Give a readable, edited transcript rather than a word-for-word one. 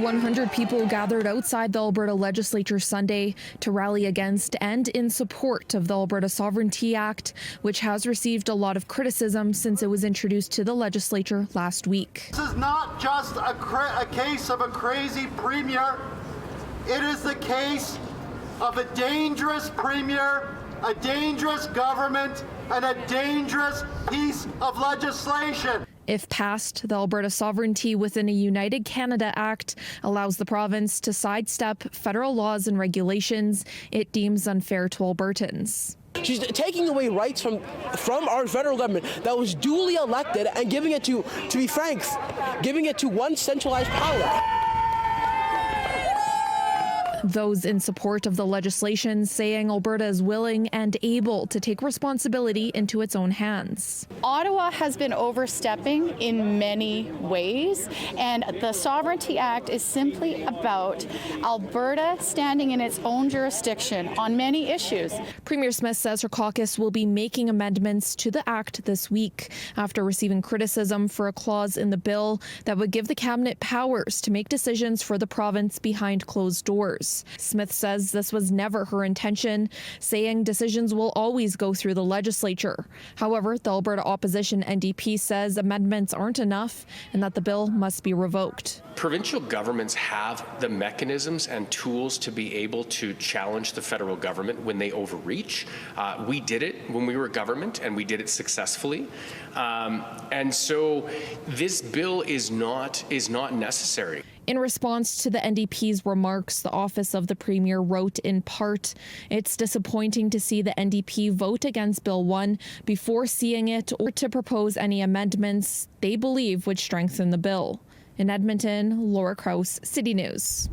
100 people gathered outside the Alberta Legislature Sunday to rally against and in support of the Alberta Sovereignty Act, which has received a lot of criticism since it was introduced to the legislature last week. This is not just a case of a crazy premier. It is the case of a dangerous premier, a dangerous government, and a dangerous piece of legislation. If passed, the Alberta Sovereignty Within a United Canada Act allows the province to sidestep federal laws and regulations it deems unfair to Albertans. She's taking away rights from our federal government that was duly elected and giving it to be frank, giving it to one centralized power. Those in support of the legislation saying Alberta is willing and able to take responsibility into its own hands. Ottawa has been overstepping in many ways, and the Sovereignty Act is simply about Alberta standing in its own jurisdiction on many issues. Premier Smith says her caucus will be making amendments to the act this week after receiving criticism for a clause in the bill that would give the cabinet powers to make decisions for the province behind closed doors. Smith says this was never her intention, saying decisions will always go through the legislature. However, the Alberta opposition NDP says amendments aren't enough and that the bill must be revoked. Provincial governments have the mechanisms and tools to be able to challenge the federal government when they overreach. We did it when we were government, and we did it successfully. And so this bill is not necessary. In response to the NDP's remarks, the Office of the Premier wrote in part, "It's disappointing to see the NDP vote against Bill 1 before seeing it or to propose any amendments they believe would strengthen the bill." In Edmonton, Laura Krause, City News.